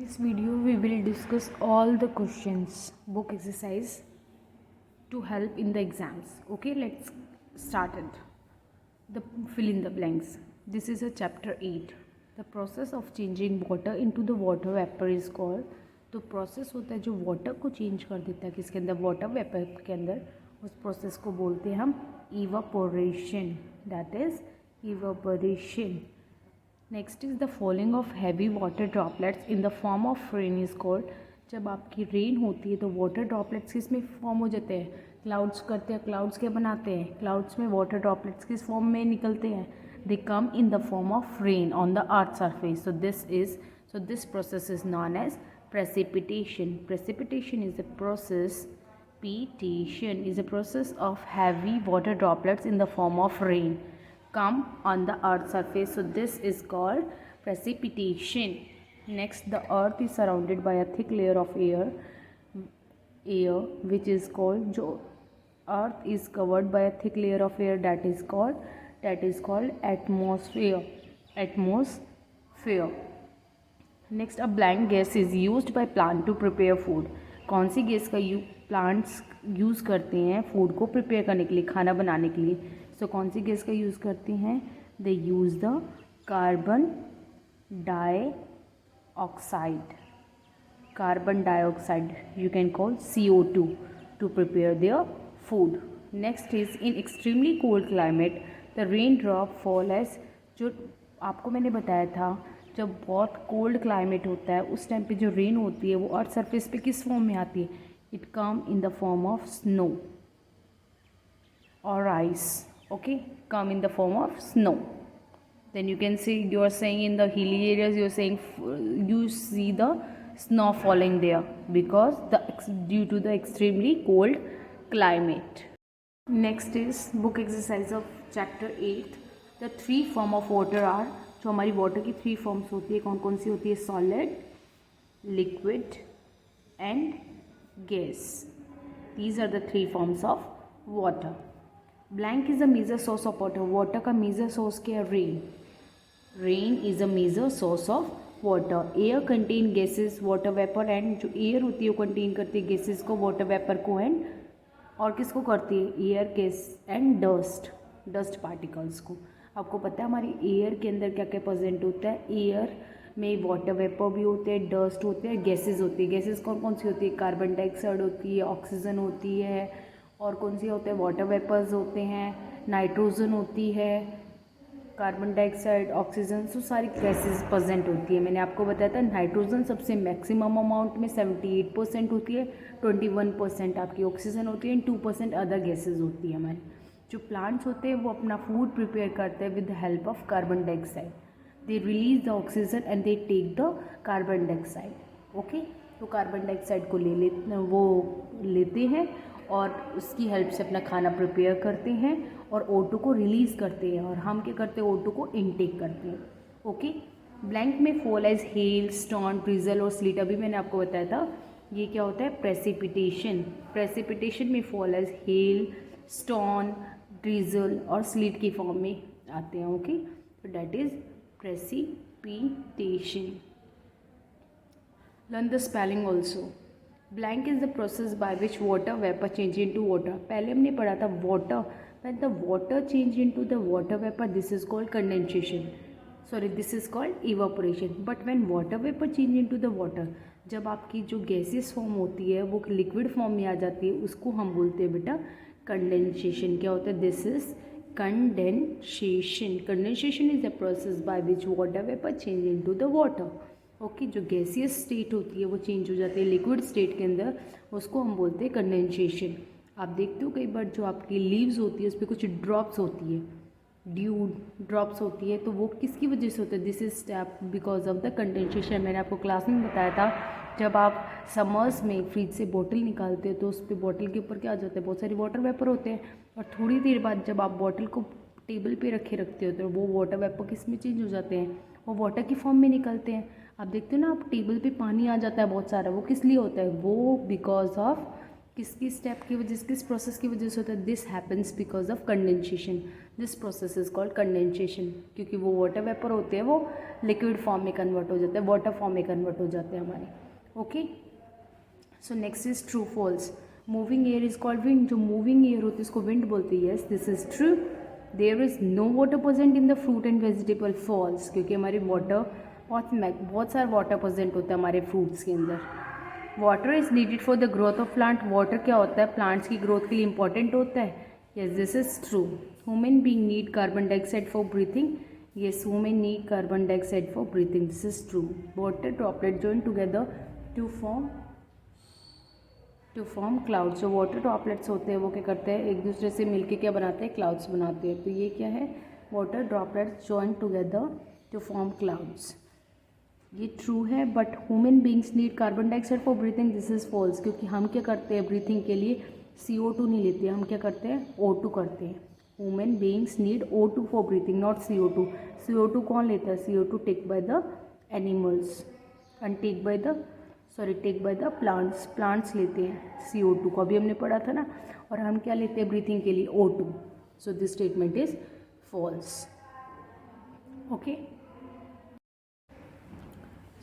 this video we will discuss all the questions book exercise to help in the exams. Okay, let's start it. The fill in the blanks. This is a chapter 8. The process of changing water into the water vapor is called. तो process होता है जो water को change कर देता है किसके अंदर, वाटर वेपर के अंदर, उस प्रोसेस को बोलते हैं हम evaporation. That is evaporation. Next is the falling of heavy water droplets in the form of rain is called. जब आपकी रेन होती है तो वाटर ड्रॉपलेट्स किस में फॉर्म हो जाते हैं, क्लाउड्स करते हैं. क्लाउड्स क्या बनाते हैं, क्लाउड्स में वाटर ड्रॉपलेट्स किस फॉर्म में निकलते हैं, they come in the form of rain on the earth surface. So this process is known as precipitation. Precipitation is a process of heavy water droplets in the form of rain come on the earth surface. So this is called precipitation. Next, the earth is surrounded by a thick layer of air which is called, जो earth is covered by a thick layer of air that is called atmosphere. Next, a blank gas is used by plant to prepare food. कौन सी gas का plants use करते हैं food को prepare करने के लिए, खाना बनाने के लिए. सो कौन सी गैस का यूज़ करते हैं, they use the carbon dioxide you can call CO2 to prepare their food. Next is in extremely cold climate the rain drop fall as, जो आपको मैंने बताया था जब बहुत कोल्ड क्लाइमेट होता है उस टाइम पे जो रेन होती है वो अर्थ सरफेस पे किस फॉर्म में आती है, it come in the form of snow और ice. Okay, come in the form of snow. Then you can see, you are seeing in the hilly areas, you are seeing you see the snow falling there because due to the extremely cold climate. Next is book exercise of chapter 8. The 3 form of water are, जो हमारी water की 3 forms होती है कौन कौन सी होती है, solid, liquid and gas. These are the 3 forms of water. Blank is a major source of water. Water का मेजर सोर्स क्या है, rain is a major source of water. Air contain gases, water vapour, and जो air होती है वो contain करती है gases को, वाटर वेपर को, एंड और किसको करती है, air, gas and dust particles को. आपको पता है हमारी एयर के अंदर क्या क्या प्रेजेंट होता है, एयर में वाटर वेपर भी होते हैं, डस्ट होते हैं, गैसेस होती है. गैसेस कौन कौन सी होती है, कार्बन डाइऑक्साइड होती है, ऑक्सीजन होती है, और कौन सी होते हैं, वाटर वेपर्स होते हैं, नाइट्रोजन होती है, कार्बन डाइऑक्साइड, ऑक्सीजन, सो सारी गैसेस प्रेजेंट होती है. मैंने आपको बताया था नाइट्रोजन सबसे मैक्सिमम अमाउंट में 78% होती है, 21% आपकी ऑक्सीजन होती है, एंड 2% अदर गैसेज होती है. हमारी जो प्लांट्स होते हैं वो अपना फूड प्रिपेयर करते हैं with the help of carbon dioxide. They release the oxygen and they take the carbon dioxide. Okay, तो कार्बन डाइऑक्साइड को वो लेते हैं और उसकी हेल्प से अपना खाना प्रिपेयर करते हैं और O2 को रिलीज़ करते हैं, और हम क्या करते हैं, O2 को इनटेक करते हैं. ओके, ब्लैंक में fall as hail, stone, drizzle और स्लीट. अभी मैंने आपको बताया था ये क्या होता है, प्रेसिपिटेशन. प्रेसिपिटेशन में fall as hail, stone, drizzle और स्लीट की फॉर्म में आते हैं. ओके, तो that is precipitation. Learn the spelling also. Blank is the process by which water vapour change in to water. पहले हमने पढ़ा था water, when the water change into the water vapor, this is called condensation. Sorry, this is called evaporation. But when water vapor change into the water, जब आपकी जो gases form होती है वो लिक्विड फॉर्म में आ जाती है, उसको हम बोलते हैं बेटा कंडेंसेशन. क्या होता है, this is condensation. Condensation is the process by which water vapour change into the water. Okay, जो गैसियस स्टेट होती है वो चेंज हो जाती है लिक्विड स्टेट के अंदर, उसको हम बोलते हैं कंडेंसेशन. आप देखते हो कई बार जो आपकी लीव्स होती है उस पर कुछ ड्रॉप्स होती है, ड्यू ड्रॉप्स होती है, तो वो किसकी वजह से होता है, this is step because of the condensation. मैंने आपको क्लास में बताया था जब आप समर्स में फ्रिज से बॉटल निकालते हो तो उस पर बॉटल के ऊपर क्या आ जाता है, बहुत सारे वाटर वेपर होते हैं, और थोड़ी देर बाद जब आप बॉटल को टेबल पे रखते हो तो वो वाटर वेपर किस में चेंज हो जाते हैं, वो वाटर की फॉर्म में निकलते हैं. आप देखते हो ना, आप टेबल पे पानी आ जाता है बहुत सारा, वो किस लिए होता है, वो बिकॉज ऑफ किसकी स्टेप की वजह से, किस प्रोसेस की वजह से होता है? This happens because of condensation. This process is called condensation, क्योंकि वो वाटर वेपर होते हैं वो लिक्विड फॉर्म में कन्वर्ट हो जाते हैं, वाटर फॉर्म में कन्वर्ट हो जाते हैं हमारे. Okay, so next is true false. Moving air is called wind. जो मूविंग एयर होती है उसको विंड बोलते हैं. Yes, this is true. There is no water present in the fruit and vegetable. False, क्योंकि हमारी वाटर बहुत सारा वाटर प्रेजेंट होता है हमारे फ्रूट्स के अंदर. Water is needed for the growth of plant. Water क्या होता है? प्लांट्स की ग्रोथ के लिए इंपॉर्टेंट होता है. Yes, this is true. Human being need carbon dioxide for breathing. Yes, human need carbon dioxide for breathing. This is true. Water droplet join together to form clouds. जो water droplets होते हैं वो क्या करते हैं? एक दूसरे से मिलके क्या बनाते हैं? क्लाउड्स बनाते हैं. तो ये क्या है? Water droplets join together to form clouds. ये ट्रू है. But human beings need carbon dioxide for breathing. This is false, क्योंकि हम क्या करते हैं ब्रीथिंग के लिए? CO2 नहीं लेते, हम क्या करते हैं? O2 करते हैं. Human beings need O2 for breathing, not CO2. CO2 कौन लेता है? CO2 take by the animals and take by the plants. Plants लेते हैं CO2 को, अभी हमने पढ़ा था ना. और हम क्या लेते हैं ब्रीथिंग के लिए? O2. So this statement is false. Okay,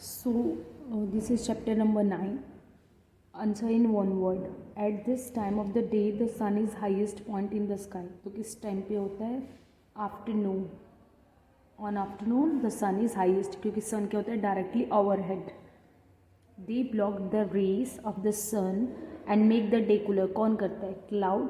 so this is chapter number 9. Answer in one word. At this time of the day the sun is highest point in the sky. तो किस time पे होता है? Afternoon. On afternoon the sun is highest, क्योंकि sun क्या होता है? Directly overhead. They block the rays of the sun and make the day cooler. कौन करता है? Cloud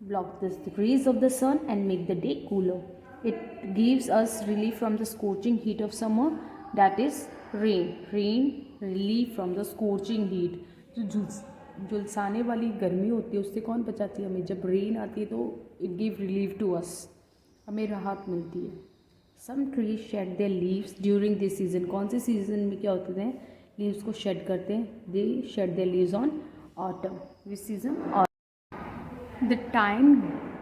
block the rays of the sun and make the day cooler. It gives us relief from the scorching heat of summer. That is rain. Rain relief from the scorching heat. जो झुलसाने वाली गर्मी होती है उससे कौन बचाती है हमें? जब रेन आती है तो it give relief to us, हमें राहत मिलती है. Some trees shed their leaves during this season. कौन से सीजन में क्या होते हैं? लीव्स को शेड करते हैं. They shed their leaves on autumn. Which season? The time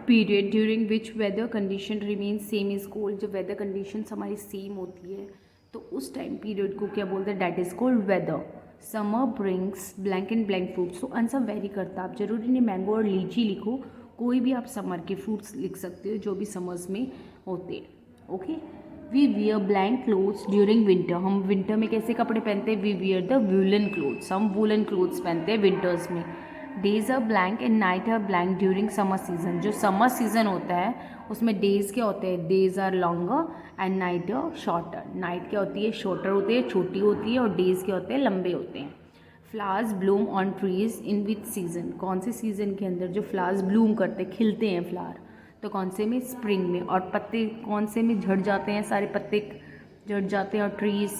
period during which weather condition remain same is cold. जब वेदर कंडीशन हमारी सेम होती है तो उस टाइम पीरियड को क्या बोलते हैं? That is cold weather. Summer brings blank and blank fruits. तो आंसर वेरी करता है. आप जरूरी नहीं मैंगो और लीची लिखो, कोई भी आप समर के फ्रूट्स लिख सकते हो जो भी समर्स में होते हैं. Okay, we wear blank clothes during winter. हम विंटर में कैसे कपड़े पहनते हैं? We wear the woollen clothes. हम वूलन क्लोथ्स पहनते हैं विंटर्स में. Days are blank and night are blank during summer season. जो समर सीजन होता है उसमें डेज क्या होते हैं? Days are longer and night are shorter. Night क्या होती है? शॉर्टर होती है, छोटी होती है. और डेज क्या होते हैं? लंबे होते हैं. Flowers Bloom on trees in which season. कौन से सीजन के अंदर जो फ्लावर्स ब्लूम करते हैं, खिलते हैं फ्लावर? तो कौन से में? स्प्रिंग में. और पत्ते कौन से में झड़ जाते हैं? सारे पत्ते झड़ जाते हैं और ट्रीज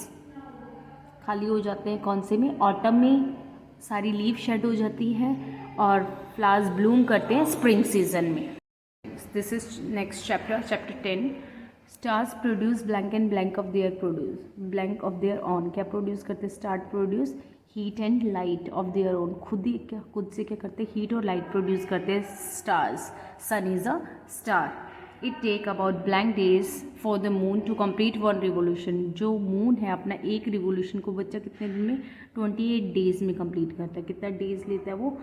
खाली हो जाते हैं. कौन से में? ऑटम में. सारी लीफ शेड हो जाती है और फ्लावर्स ब्लूम करते हैं स्प्रिंग सीजन में. This is next chapter, chapter 10. Stars produce blank and blank of their produce blank of their on. क्या प्रोड्यूस करते हैं? Star produce heat and light of their own. खुद से क्या करते हैं? हीट और लाइट प्रोड्यूस करते हैं stars. Sun is a star. It take about blank days for the moon to complete one revolution. जो मून है अपना एक रिवोल्यूशन को बच्चा कितने दिन में? 28 डेज में कंप्लीट करता है. कितना डेज लेता है वो?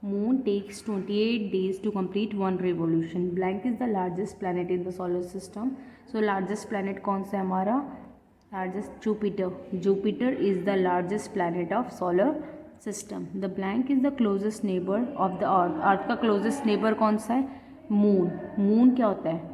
Moon takes 28 days to complete one revolution. Blank is the largest planet in the solar system. So largest planet कौन सा है हमारा? Largest Jupiter. Jupiter is the largest planet of solar system. The blank is the closest neighbour of the earth. Earth का closest neighbour कौन सा है? Moon. Moon क्या होता है?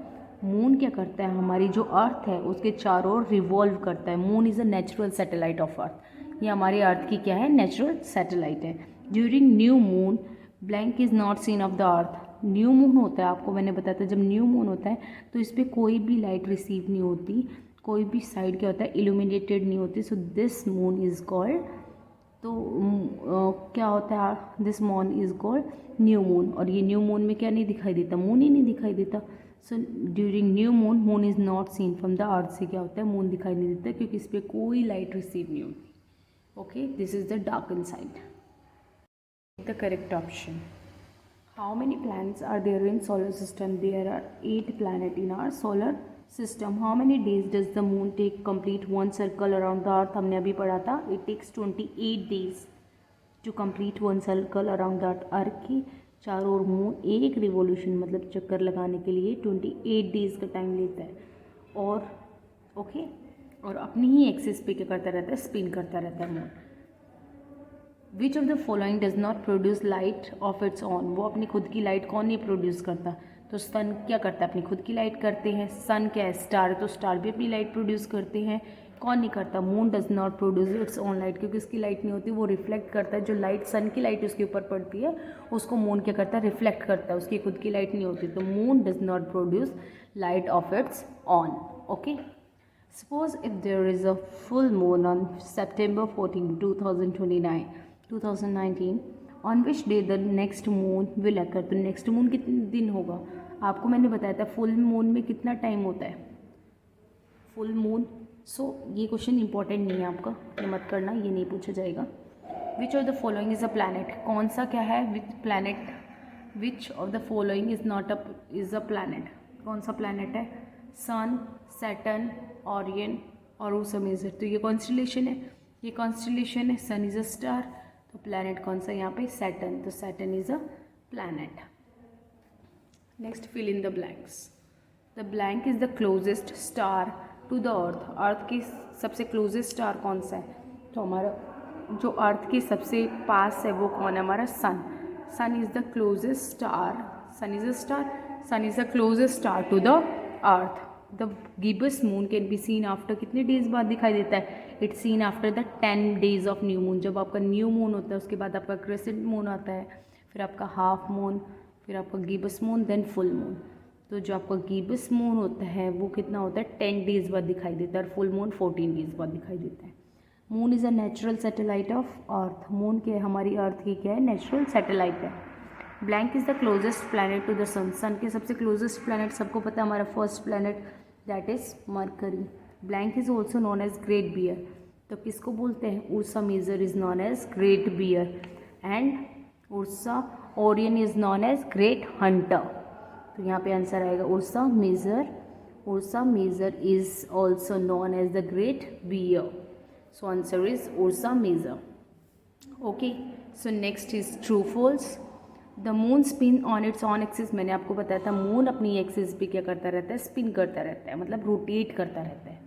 मून क्या करता है? हमारी जो अर्थ है उसके चारों ओर रिवॉल्व करता है. Moon is a natural satellite of अर्थ. ये हमारी अर्थ की क्या है? नेचुरल सैटेलाइट है. During new moon blank is not seen of the earth. New moon होता है, आपको मैंने बताया था, जब न्यू मून होता है तो इस पर कोई भी लाइट रिसीव नहीं होती, कोई भी साइड क्या होता है? इल्यूमिनेटेड नहीं होती. So this moon is called, तो क्या होता है? This moon is called new moon. और ये न्यू मून में क्या नहीं दिखाई देता? मून ही नहीं दिखाई देता. So during new moon moon is not seen from the earth. से क्या होता है? मून दिखाई नहीं देता क्योंकि इस पर कोई लाइट रिसीव नहीं होती. Okay, this is the dark inside. The correct option. How many planets are there in solar system? There are 8 planet in our solar system. How many days does the moon take complete one circle around the earth? हमने अभी पढ़ा था. It takes 28 days to complete one circle around that earth की चारों ओर moon एक revolution मतलब चक्कर लगाने के लिए 28 डेज का टाइम लेता है और ओके और अपनी ही एक्सिस पे क्या करता रहता है, स्पिन करता रहता है moon. Which of the following does not produce light of its on. वो अपनी खुद की लाइट कौन नहीं प्रोड्यूस करता. तो सन क्या करता है, अपनी खुद की लाइट करते हैं. सन क्या है, स्टार, तो स्टार भी अपनी लाइट प्रोड्यूस करते हैं. कौन नहीं करता, moon does not produce its own light, क्योंकि उसकी लाइट नहीं होती, वो रिफ्लेक्ट करता है. जो लाइट सन की लाइट उसके ऊपर पड़ती है उसको मून क्या करता है, रिफ्लेक्ट करता है. उसकी खुद की लाइट नहीं होती. तो moon does not produce light of its own. Okay, suppose if there is a full moon on September 14, 2019 on which day the next moon will occur. तो नेक्स्ट मून कितने दिन होगा, आपको मैंने बताया था फुल मून में कितना टाइम होता है, फुल मून. सो ये क्वेश्चन इंपॉर्टेंट नहीं है आपका, ये मत करना, ये नहीं पूछा जाएगा. Which of the following is a planet. कौन सा क्या है which planet, which of the following is not is a planet. कौन सा प्लैनेट है, सन, सैटर्न, ओरियन और उर्सा मेजर. तो ये कॉन्स्टलेशन है, ये कॉन्स्टलेशन है. सन इज अ स्टार, तो प्लैनेट कौन सा यहाँ पे, सैटर्न. तो Saturn is a planet. Next, fill in the blanks. The blank is the closest star to the earth. Earth की सबसे क्लोजेस्ट स्टार कौन सा है, तो हमारा जो अर्थ के सबसे पास है वो कौन है, हमारा sun. Sun is the closest star, sun is a star, sun is the closest star to the earth. The gibbous moon can be seen after, कितने डेज बाद दिखाई देता है, it's seen after the 10 days of new moon. जब आपका new moon होता है उसके बाद आपका क्रेसेंट मून आता है, फिर आपका हाफ मून, फिर आपका Gibbs moon, then full moon. तो जो आपका गिबस मून होता है वो कितना होता है, 10 days बाद दिखाई देता है, और फुल मून 14 days बाद दिखाई देता है. Moon is a natural satellite of earth. Moon के हमारी अर्थ की क्या है, नेचुरल सैटेलाइट है. Blank is the closest planet to the sun. Sun के सबसे क्लोजेस्ट प्लैनेट सबको पता है, हमारा first planet that is Mercury. Blank is also known as great bear. तो किसको बोलते हैं, Ursa Major is known as great bear and Ursa Orion is known as great hunter. तो यहाँ पे आंसर आएगा Ursa Major. Ursa Major is also known as the great bear. So answer is Ursa Major. Okay, so next is true false. The moon spin on its own axis. मैंने आपको बताया था moon अपनी axis पे क्या करता रहता है, स्पिन करता रहता है, मतलब रोटेट करता रहता है,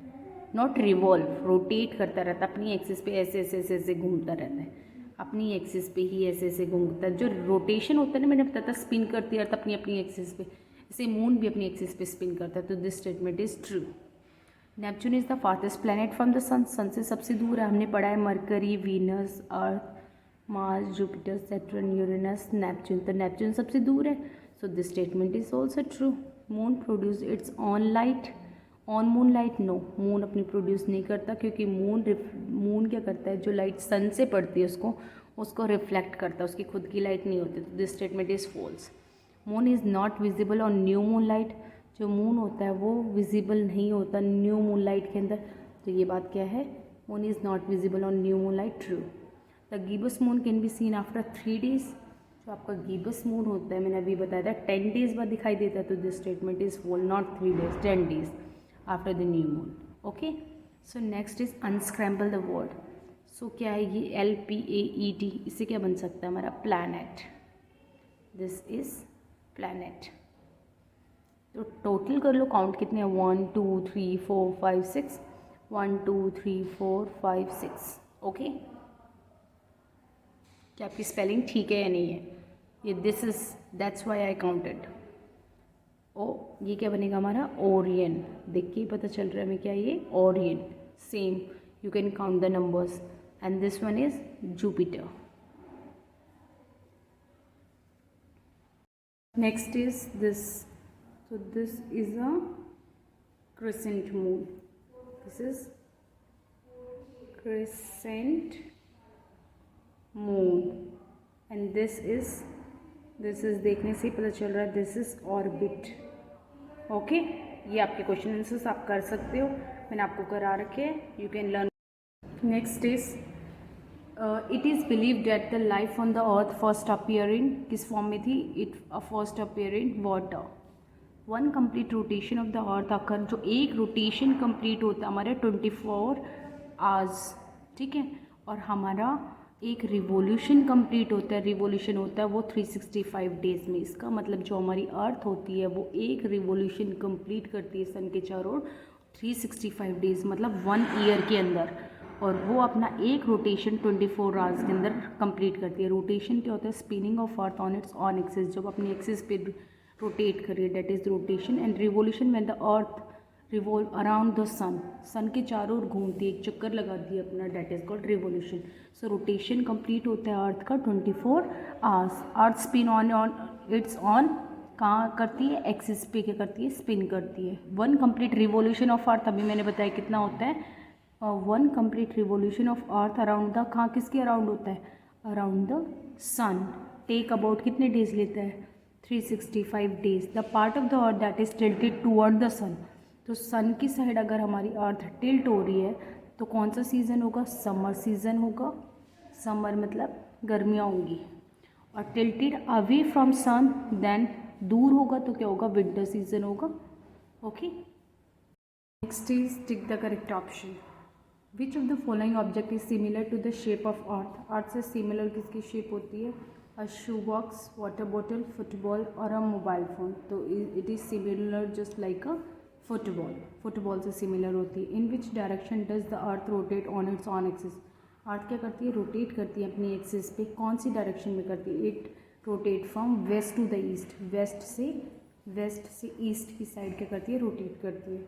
नॉट रिवॉल्व, रोटेट करता रहता है. अपनी एक्सिस पे ऐसे ऐसे ऐसे ऐसे घूमता रहता है, अपनी एक्सिस पे ही ऐसे ऐसे घूमता है. जो रोटेशन होता है ना, मैंने बताया था स्पिन करती है अपनी अपनी एक्सिस पे, इसे मून भी अपनी एक्सिस पे स्पिन करता है. तो this statement is true. Neptune is the farthest planet from the sun. Sun से सबसे दूर है, हमने पढ़ा है Mercury, Venus, Earth, Mars, Jupiter, Saturn, Uranus, Neptune. तो नेपच्यून सबसे दूर है. So this statement is also true. Moon produce its own light, own moon light. No, moon अपनी प्रोड्यूस नहीं करता, क्योंकि मून क्या करता है, जो लाइट सन से पड़ती है उसको रिफ्लेक्ट करता है, उसकी खुद की लाइट नहीं होती. तो this statement is false. Moon is not visible on new moon light. जो मून होता है वो विजिबल नहीं होता न्यू मून लाइट के अंदर. तो ये बात क्या है, moon is not visible on new moon light. True. The gibbous moon can be seen after 3 days. जो आपका गिबस मून होता है, मैंने अभी बताया था 10 days बाद दिखाई देता है. तो this statement is false, not 3 days, 10 days after the new moon. Okay, so next is unscramble the word. So क्या है ये, LPAET, इससे क्या बन सकता है हमारा, प्लैनेट. This is planet. तो टोटल कर लो, काउंट कितने हैं, 1 2 3 4 5 6, 1 2 3 4 5 6. ओके, क्या आपकी स्पेलिंग ठीक है या नहीं है, ये this is, that's why I counted. ओ, ये क्या बनेगा हमारा, ओरियन. देख के ही पता चल रहा है हमें क्या ये, Orion. Same, you can count the numbers. And this one is Jupiter. Next is this. So this is a crescent moon. This is crescent moon, and this is देखने से ही पता चल रहा है, this is orbit. ओके, ये आपके question answers आप कर सकते हो, मैंने आपको करा रखे हैं. You can learn. Next is it is believe that the life on the earth first appear in, किस फॉर्म में थी, it first appear in water. One complete rotation of the earth occur. जो एक रोटेशन कंप्लीट होता है हमारे 24 hours, ठीक है, और हमारा एक रिवोल्यूशन कंप्लीट होता है, रिवोल्यूशन होता है वो 365 डेज़ में। इसका मतलब जो हमारी अर्थ होती है वो एक रिवोल्यूशन कंप्लीट करती है सन के चारों ओर 365 डेज़ मतलब 1 ईयर के अंदर, और वो अपना एक रोटेशन 24 आवर्स के अंदर कंप्लीट करती है। रोटेशन क्या होता है? Spinning of earth on its own axis, जब अपनी एक्सिस पे रोटेट कर रही है, that is rotation. And revolution when the earth revolve around the sun, sun के चारों ओर घूमती है, एक चक्कर लगाती है अपना, that is called revolution. So rotation complete होता है अर्थ का 24 hours. Earth spin on its own कहाँ करती है? एक्सिस पे क्या करती है? स्पिन करती है। 1 कंप्लीट रिवोल्यूशन ऑफ अर्थ, अभी मैंने बताया कितना होता है, 1 complete revolution of earth around the, कहाँ किसके अराउंड होता है? Around the sun take about कितने डेज लेता है? 365 days. The part of the earth that is tilted toward the sun, तो सन की साइड अगर हमारी अर्थ टिल्ट हो रही है तो कौन सा सीज़न होगा? समर सीज़न होगा। समर मतलब गर्मियाँ होंगी। और tilted away from sun then दूर होगा तो क्या होगा? विंटर सीजन होगा। Okay, next is tick the correct option. Which of the following object is similar to the shape of earth? Earth से सिमिलर किसकी शेप होती है? A shoe box, water bottle, football और अ मोबाइल फ़ोन। तो it is similar just like a football, football से similar होती है। In which direction does the earth rotate on its own axis? Earth क्या करती है? रोटेट करती है अपनी एक्सिस पे। कौन सी डायरेक्शन में करती है? It rotate from west to the east, west से ईस्ट की साइड क्या करती है? रोटेट करती है।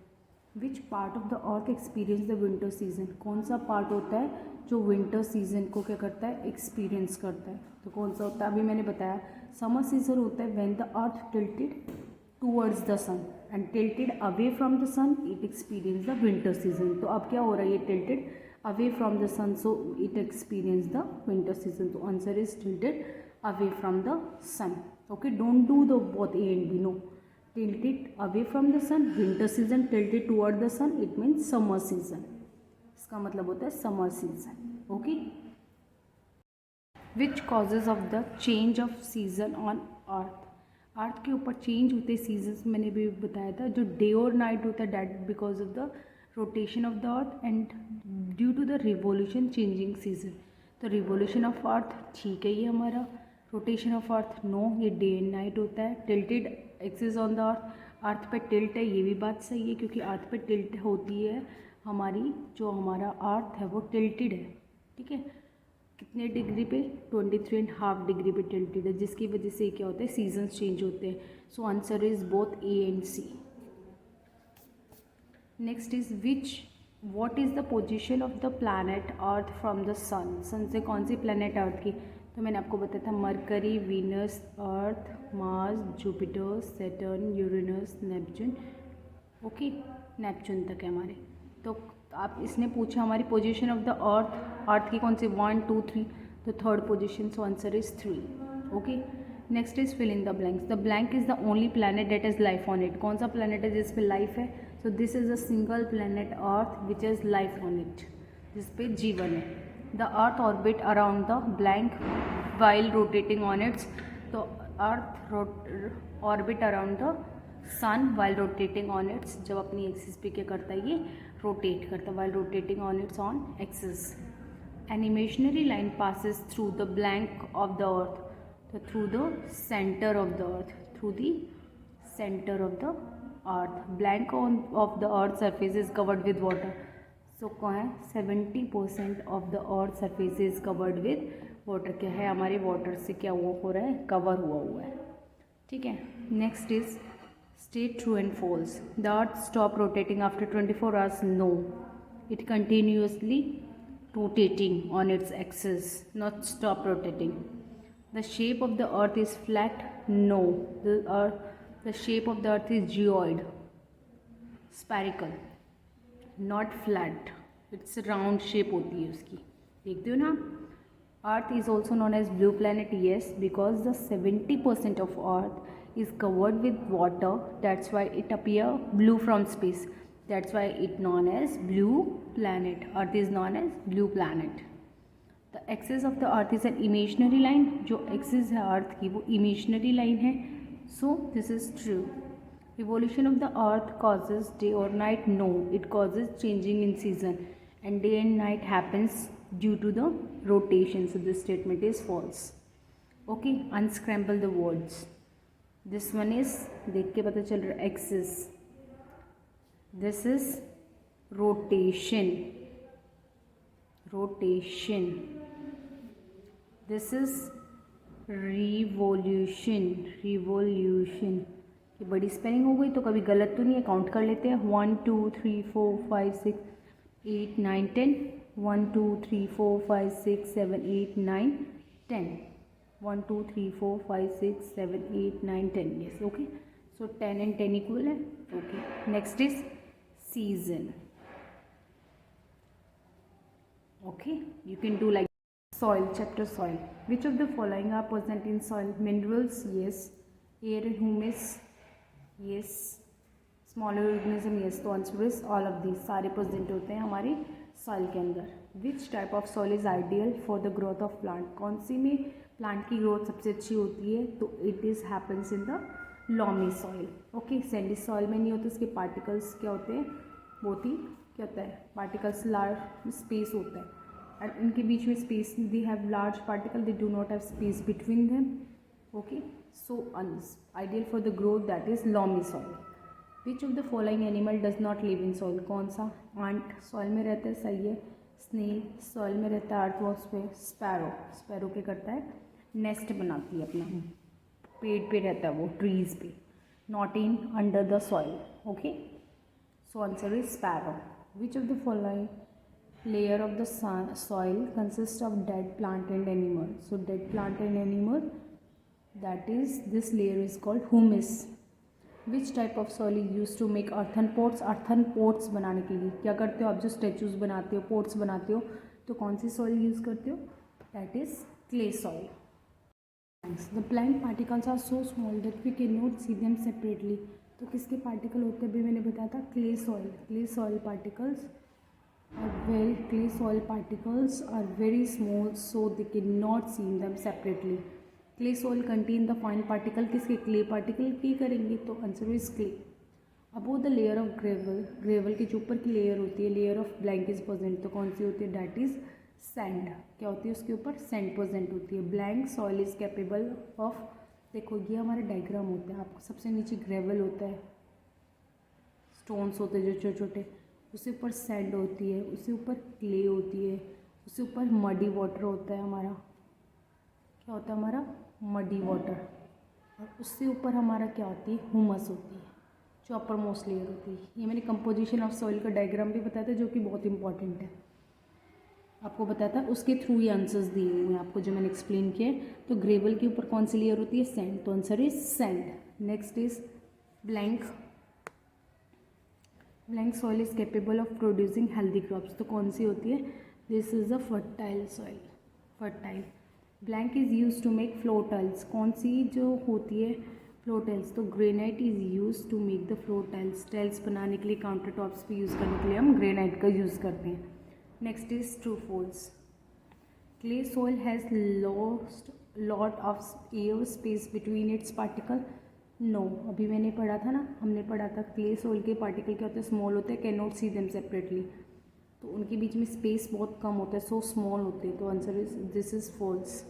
Which part of the earth experience the winter season? कौन सा पार्ट होता है जो विंटर सीजन को क्या करता है? एक्सपीरियंस करता है। तो कौन सा होता है? अभी मैंने बताया समर सीजन होता है when the earth tilted towards the sun and tilted away from the sun it experienced the winter season। तो अब क्या हो रहा है? ये tilted away from the sun so it experienced the winter season। तो answer is tilted away from the sun। okay, don't do the both A and B, no, tilted away from the sun winter season, tilted toward the sun it means summer season। इसका मतलब होता है summer season। okay, which causes of the change of season on earth? अर्थ के ऊपर change होते seasons, मैंने भी बताया था। जो डे और नाइट होता है that because of the rotation of the earth and due to the revolution changing season. तो रिवोल्यूशन ऑफ अर्थ ठीक है ये हमारा, रोटेशन ऑफ अर्थ नो, ये डे एंड नाइट होता है। Tilted axis on the earth पे टिल्ट है, ये भी बात सही है क्योंकि अर्थ पे टिल्ट होती है हमारी, जो हमारा अर्थ है वो टिल्टेड है। ठीक है, कितने डिग्री पे? 23.5 डिग्री पे टिल्टेड है, जिसकी वजह से क्या होता है? सीजन्स चेंज होते हैं। So answer is both A and C. Next is what is the position of the planet earth from the sun? Sun से कौन सी प्लैनेट अर्थ की? तो मैंने आपको बताया था Mercury, Venus, Earth, Mars, Jupiter, Saturn, Uranus, Neptune. Okay, Neptune तक है हमारे। तो आप इसने पूछा हमारी पोजीशन ऑफ द अर्थ की कौन सी? 1 2 3, तो third position, so answer is 3। Okay, next is fill in the blanks. The blank is the only planet that is life on it. कौन सा प्लैनेट है जिस पे लाइफ है? So this is a single planet earth which is life on it, जिस पे जीवन है। The earth orbit around the blank while rotating on its. तो earth orbit around the sun while rotating on it's, जब अपनी axis पे क्या करता है? ये रोटेट करता है while rotating on its own axis. An imaginary line passes through the blank of the earth, तो through the centre of the earth, through the centre of the earth. Blank of the earth surface is covered with water. So कौन है? 70% of the earth surface is covered with water. क्या है? हमारे water से क्या हो रहा है? कवर हुआ है। ठीक है, next is state true and false. The earth stop rotating after 24 hours? No, it continuously rotating on its axis, not stop rotating. The shape of the earth is flat? No, the shape of the earth is geoid, spherical, not flat. It's round shape होती है उसकी, देखते हो ना। Earth is also known as blue planet, yes, because the 70% of Earth is covered with water, that's why it appear blue from space, that's why it known as blue planet. Earth is known as blue planet. The axis of the earth is an imaginary line, जो axis है earth की वो imaginary line है, so this is true. Revolution of the earth causes day or night? No, it causes changing in season, and day and night happens due to the rotation, so this statement is false. Okay, unscramble the words. This one is, देख के पता चल रहा है, axis. This is rotation. This is revolution. ये बड़ी spelling हो गई तो कभी गलत तो नहीं है, काउंट कर लेते हैं. 1 2 3 4 5 6 8 9 10. 1 2 3 4 5 6 7 8 9 10. 1 2 3 4 5 6 7 8 9 10. Yes, okay. So 10 and 10 equal है. Okay. Next is season. Okay, you can do like soil, chapter soil. Which of the following are present in soil? Minerals, yes. Air and humus, yes. Smaller organism, yes. तो answer is all of this, सारे present होते हैं हमारी soil के अंदर. Which type of soil is ideal for the growth of plant? कौन सी में plant की ग्रोथ सबसे अच्छी होती है? तो it is happens in the loamy soil. Okay, Sandy soil में नहीं होते, उसके पार्टिकल्स क्या होते हैं? बहुत ही क्या होता है? पार्टिकल्स लार्ज स्पेस होता है, और इनके बीच में space, they have large particle, they do not have space between them. Okay, so ideal for the growth, that is loamy soil. Which of the following animal does not live in soil? कौन सा? Aunt soil में रहता है, सही है. Snail soil में रहता है, अर्थवॉक्स पे. स्पैरो क्या करता है? नेस्ट बनाती है अपना, पेड़ पे रहता है वो, ट्रीज पे. Not in under the soil. Okay, so answer is sparrow. Which of the following layer of the soil consists of dead plant and animal? So dead plant and animal, that is, this layer is called humus. Which type of soil is used to make earthen pots? earthen pots बनाने के लिए क्या करते हो आप? जो statues बनाते हो, पोट्स बनाते हो, तो कौन सी सॉइल यूज़ करते हो? That is clay soil. The plant particles are so small that we cannot see them separately. तो किसके पार्टिकल होते हैं? अभी मैंने बताया था clay soil. Clay soil particles clay soil particles are very small, so they cannot see them separately. Clay soil contain the fine particle. किसके? clay particle की करेंगे, तो answer is clay. above the layer of gravel के जो ऊपर की layer होती है, layer of blank is present, तो कौन सी होती है? that is sand. क्या होती है उसके ऊपर? sand present होती है. blank soil is capable of, देखो ये हमारा डायग्राम होता है, आपको सबसे नीचे ग्रेवल होता है, स्टोन्स होते हैं जो छोटे छोटे, उससे ऊपर सैंड होती है, उससे ऊपर क्ले होती है, उससे ऊपर मडी वाटर होता है हमारा. क्या होता है हमारा? Muddy water. और उससे ऊपर हमारा क्या होती है? ह्यूमस होती है, जो अपर मोस्ट लेयर होती है. ये मैंने कंपोजिशन ऑफ सॉइल का डायग्राम भी बताया था, जो कि बहुत इंपॉर्टेंट है, आपको बताया था. उसके थ्रू ही आंसर्स दिए हुए हैं आपको, जो मैंने एक्सप्लेन किया है. तो ग्रेवल के ऊपर कौन सी लेयर होती है? सैंड. तो answer is sand. Next is blank. Blank soil is capable of producing healthy crops, तो कौन सी होती है? This is a fertile soil. Fertile. Blank is use to make floor tiles. कौन सी जो होती है? Floor tiles. तो granite is use to make the floor tiles. Tiles बनाने के लिए, काउंटर टॉप्स पे यूज़ करने के लिए हम ग्रेनाइट का यूज़ करते हैं. Next is true false. Clay soil has lost lot of air space between its particle. No, अभी मैंने पढ़ा था ना, हमने पढ़ा था क्ले सोइल के पार्टिकल क्या होते हैं? स्मॉल होते हैं, can not see them separately, तो उनके बीच में स्पेस बहुत कम होता है, सो स्मॉल होते हैं. तो answer is, this is false.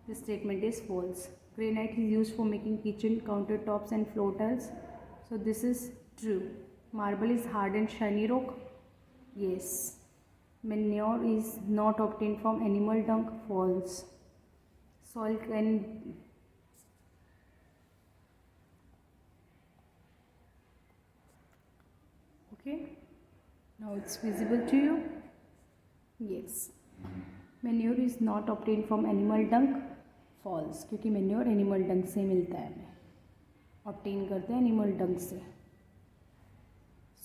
This statement is false. Granite is use for making kitchen counter tops and floor tiles, so this is true. Marble is hard and shiny rock. Yes. Manure is not obtain from animal dung. False. Soil can okay, now it's visible to you. Yes. Manure is not obtained from animal dung. False, क्योंकि manure animal dung से मिलता है, हमें obtain करते हैं animal dung से.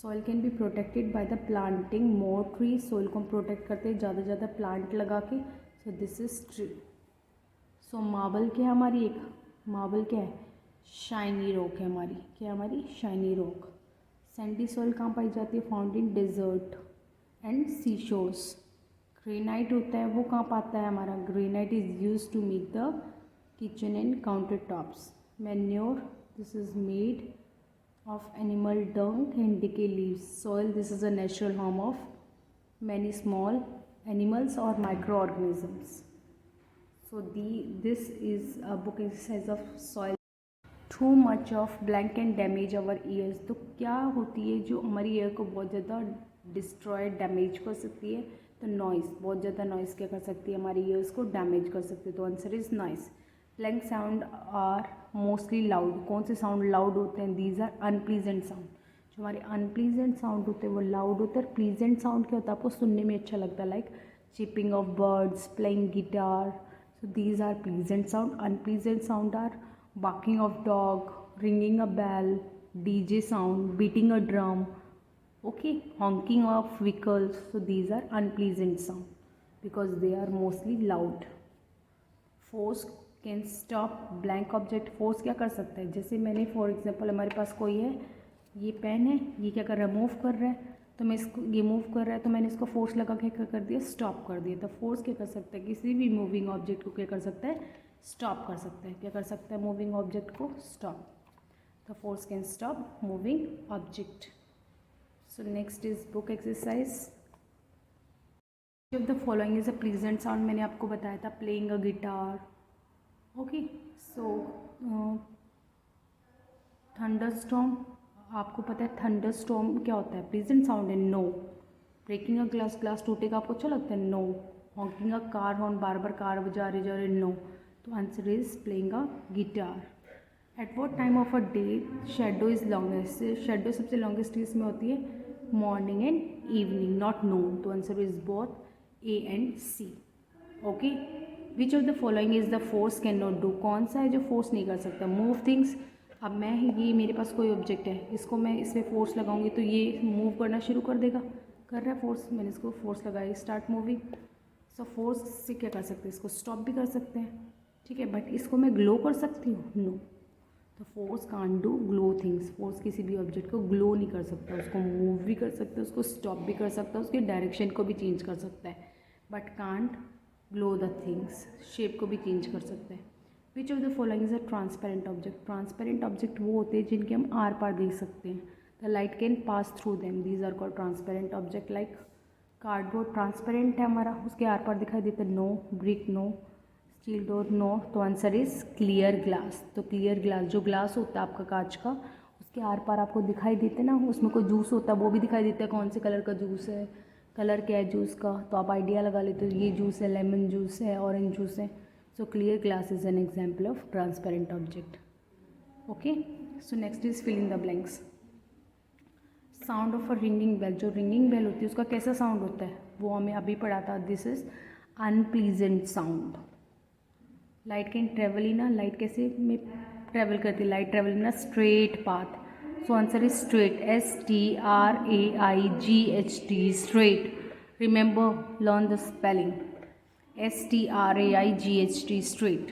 Soil can be protected by the planting more trees. soil को protect करते हैं ज़्यादा ज़्यादा प्लांट लगा के. so this is true. so marble क्या है हमारी? एक marble क्या है? शाइनी रॉक है हमारी. क्या है हमारी? Shiny rock. सैंडी सॉइल कहाँ पाई जाती है? Found in desert and sea shores. Granite होता है, वो कहाँ पाता है हमारा? Granite is use to make the kitchen and counter tops. Manure, this is made of animal dung and decay leaves. Soil, this is a natural home of many small animals or microorganisms. So this is a book exercise of soil. Too much of blank can damage our ears. तो क्या होती है जो हमारी year को बहुत ज़्यादा destroy damage कर सकती है? तो नॉइज़, बहुत ज़्यादा नॉइज़ क्या कर सकती है, हमारी ईयर्स को डैमेज कर सकती है. तो answer is noise. Blank sound are mostly loud. कौन से साउंड लाउड होते हैं? These are unpleasant sound. जो हमारे अनप्लीजेंट साउंड होते हैं वो लाउड होते हैं. प्लीजेंट साउंड क्या होता है? आपको सुनने में अच्छा लगता है, like chipping of birds, playing guitar. So these are pleasant sound. Unpleasant sound are barking of dog, ringing a bell, DJ sound, beating a drum, okay, honking of vehicles. So these are unpleasant sound because they are mostly loud. Force can stop blank object. Force क्या कर सकता है? जैसे मैंने for example हमारे पास कोई है, ये पेन है, ये क्या कर रहा है? मूव कर रहा है. तो मैं इसको, ये मूव कर रहा है तो मैंने इसको फोर्स लगा के क्या कर दिया? स्टॉप कर दिया. तो फोर्स क्या कर सकता है? किसी भी मूविंग ऑब्जेक्ट को क्या कर सकता है? स्टॉप कर सकता है. क्या कर सकता है? मूविंग ऑब्जेक्ट को स्टॉप. तो force can stop moving object. So next is book exercise. The following is a pleasant sound. मैंने आपको बताया था playing a guitar. Okay, so thunderstorm. आपको पता है थंडर स्टॉर्म क्या होता है? प्लीजेंट साउंड है? No. Breaking a glass, glass टूटेगा, आपको अच्छा लगता है? No. Honking a car horn, बार बार कार बजा रहे जा रहे, नो. तो answer is playing a guitar. At what time of a day shadow is longest? Shadow सबसे लॉन्गेस्ट इसमें होती है morning and evening, not noon. तो answer is both A and C. Okay. Which of the following is the force can not do? कौन सा है जो force नहीं कर सकता? Move things. अब मैं, ये मेरे पास कोई ऑब्जेक्ट है, इसको मैं इसमें फोर्स लगाऊंगी तो ये मूव करना शुरू कर देगा. कर रहा है फोर्स. मैंने इसको फोर्स लगाई, स्टार्ट मूविंग. सो फोर्स से क्या कर सकते हैं? इसको स्टॉप भी कर सकते हैं, ठीक है. बट इसको मैं ग्लो कर सकती हूँ? नो. तो force can't do glow things. Force किसी भी ऑब्जेक्ट को ग्लो नहीं कर सकता. उसको मूव भी कर सकता है, उसको स्टॉप भी कर सकता है, उसकी डायरेक्शन को भी चेंज कर सकता है, but can't glow the things. Shape को भी चेंज कर सकता है. विच of the following is a transparent object? Transparent object वो होते हैं जिनके हम आर पार देख सकते हैं. The light can pass through them. These are called transparent object. Like cardboard transparent है हमारा, उसके आर पार दिखाई देता है? No. Brick no. Steel door no. तो आंसर इज क्लियर ग्लास. तो क्लियर ग्लास, जो ग्लास होता है आपका कांच का, उसके आर पार आपको दिखाई देते ना, उसमें कोई जूस होता है वो भी दिखाई देता है, कौन से कलर का जूस है, कलर क्या है जूस का. तो आप आइडिया लगा लेते हो, ये जूस है, लेमन जूस है, ऑरेंज जूस है. So clear glass is an example of transparent object. Okay, so next is fill in the blanks. Sound of a ringing bell. जो ringing bell होती है उसका कैसा साउंड होता है वो हमें अभी पढ़ा था. This is unpleasant sound. Light can travel in a, light कैसे में ट्रेवल करती है? Light travel in a straight path. So answer is straight. STRAIGHT, straight. Remember, learn the spelling. STRAIGHT, straight.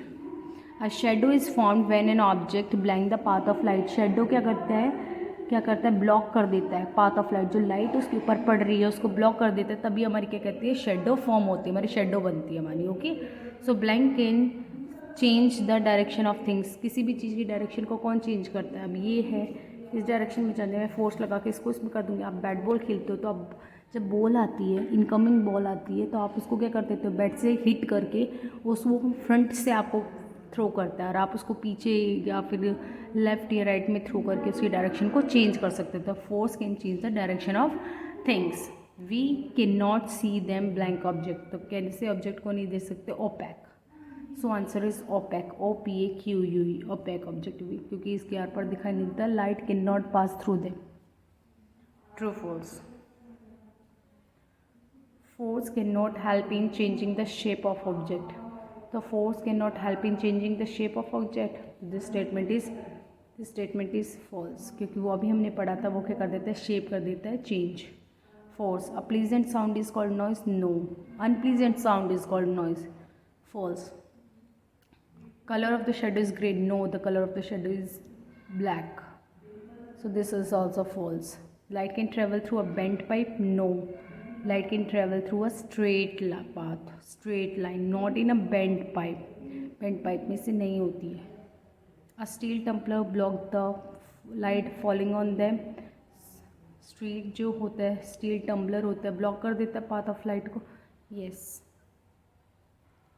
A shadow is formed when an object blank the path of light. Shadow क्या करता है? Block कर देता है path of light. जो light उसके ऊपर पड़ रही है उसको ब्लॉक कर देता है, तभी हमारी क्या कहती है? शेडो फॉर्म होती है, हमारी शेडो बनती है हमारी. Okay. So blank can change the direction of things. किसी भी चीज़ की डायरेक्शन को कौन चेंज करता है? अब ये है, इस डायरेक्शन में जाने में फोर्स लगा के इसको इसमें कर दूँगी. आप बैट बॉल खेलते हो तो अब जब बॉल आती है, इनकमिंग बॉल आती है, तो आप उसको क्या कर देते हो? बैट से हिट करके उसको फ्रंट से आपको थ्रो करता है और आप उसको पीछे या फिर लेफ्ट या राइट में थ्रो करके उसकी डायरेक्शन को चेंज कर सकते हो. तो force can change the direction of things. We can not see them blank object. तो कैसे ऑब्जेक्ट को नहीं देख सकते? Opaque. So answer is opaque. OPAQUE, opaque object भी, क्योंकि इसके आर पर दिखाई नहीं देता. Light can not pass through them. True false. Force cannot help in changing the shape of object. The force cannot help in changing the shape of object. This statement is false, क्योंकि वो अभी हमने पढ़ा था, वो क्या कर देता है? शेप कर देता है, change. Force. A pleasant sound is called noise. No. Unpleasant sound is called noise. False. Color of the shadow is gray. No, the color of the shadow is black. So this is also false. Light can travel through a bent pipe. No. Light can travel through a straight path, straight line, not in a bent pipe. Bent pipe में से नहीं होती है. A steel tumbler blocked the light falling on them. Street जो होता है, steel tumbler होता है, ब्लॉक कर देता है पाथ ऑफ लाइट को. यस,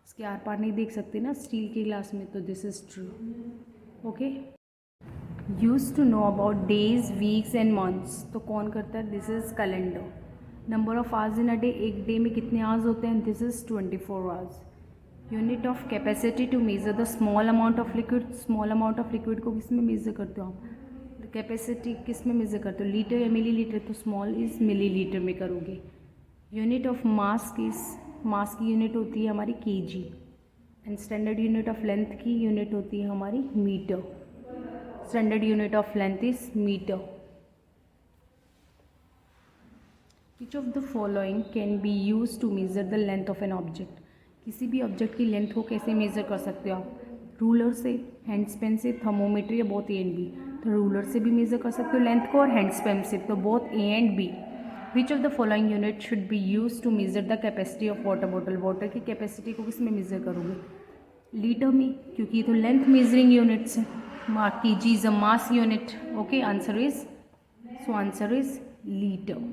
इसके आर पार नहीं देख सकते ना स्टील के ग्लास में, तो this is true. Okay. Use to know about days, weeks and months. तो कौन करता है? This is calendar. Number of hours in a day, एक डे में कितने आवर्स होते हैं? This is 24 hours. Unit of capacity to measure the small amount of liquid. Small amount of liquid को किस में मेजर करते हो आप? कैपेसिटी किस में मेजर करते हो? लीटर या मिली लीटर? तो स्मॉल इज मिली लीटर में करोगे. यूनिट ऑफ मास की यूनिट होती है हमारी KG. And standard unit of length की यूनिट होती है हमारी metre. Standard unit of length is metre. Which of the following can be use to measure the length of an object. किसी भी ऑब्जेक्ट की लेंथ को कैसे मेजर कर सकते हो आप? रूलर से, हैंड्सपेन से, थर्मोमीटर या बोथ ए एंड बी. तो रूलर से भी मेजर कर सकते हो लेंथ को और हैंड्सपेन से, तो both A and B. Which of the following unit should be use to measure the capacity of water bottle. Water की कैपेसिटी को किस में मेजर करोगे? लीटर में, क्योंकि ये तो लेंथ मेजरिंग यूनिट्स है. KG is a mass unit. Okay, answer is litre.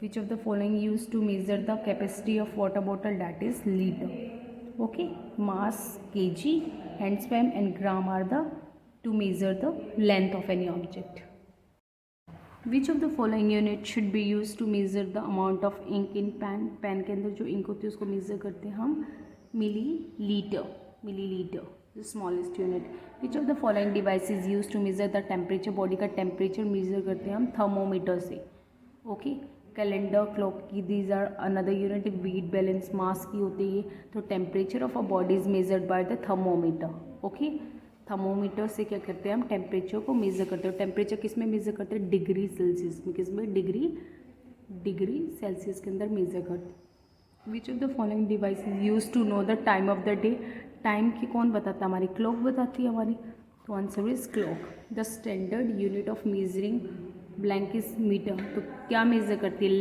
Which of the following used to measure the capacity of water bottle? That is liter. Okay, mass, kg, handspan and gram are the to measure the length of any object. Which of the following unit should be used to measure the amount of ink in pen? Pen के अंदर जो ink होती है उसको major करते हैं हम millilitre, the smallest unit. Which of the following device is used to measure the temperature? Body का टेम्परेचर मेजर करते हैं हम थर्मोमीटर से. ओके. कैलेंडर, क्लॉक की, these are another unit. Weight, balance, mass की होती है. तो temperature of a body is measured by the thermometer. Okay. Thermometer से क्या करते हैं हम? टेम्परेचर को मेजर करते हैं. टेम्परेचर किस में मेजर करते हैं? डिग्री सेल्सियस में. किस में? डिग्री सेल्सियस के अंदर मेजर करते हैं. Which of the following device is use to know the time of the day. Time की कौन बताता है? हमारी क्लॉक बताती है हमारी. तो answer is clock. The standard unit of measuring blank is metre. तो क्या मेजर करती है?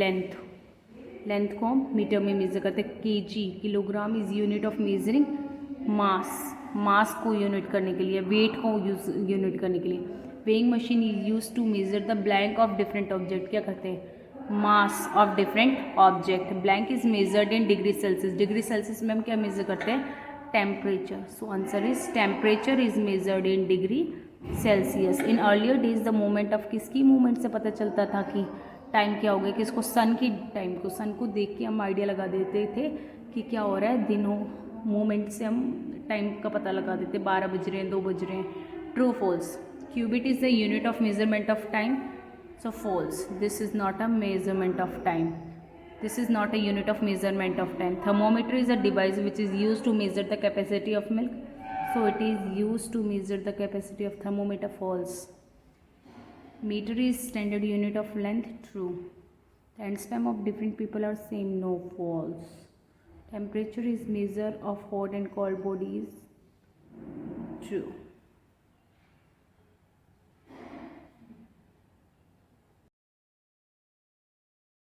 लेंथ को हम मीटर में मेजर करते हैं. KG, kilogram is unit of measuring mass को यूनिट करने के लिए, वेट को यूनिट करने के लिए. Weighing machine is use to measure the blank of different object. क्या करते हैं? Mass of different object. Blank is measured in degree Celsius. Degree Celsius में हम क्या मेजर करते हैं? Temperature. So answer is temperature is measured in degree Celsius. In earlier days the movement of, किसकी movement से पता चलता था कि टाइम क्या हो गया? किसको? सन की टाइम को. सन को देख के हम आइडिया लगा देते थे कि क्या हो रहा है. दिनों मूवमेंट से हम टाइम का पता लगा देते. 12 बज रहे हैं, 2 बज रहे हैं. True, false. Cubit is the unit of measurement of time. So false. This is not a measurement of time. This is not a unit of measurement of time. Thermometer is a device which is used to measure the capacity of milk. So it is used to measure the capacity of thermometer. False. Meter is standard unit of length. True. The handspan of different people are same. No. False. Temperature is measure of hot and cold bodies. True.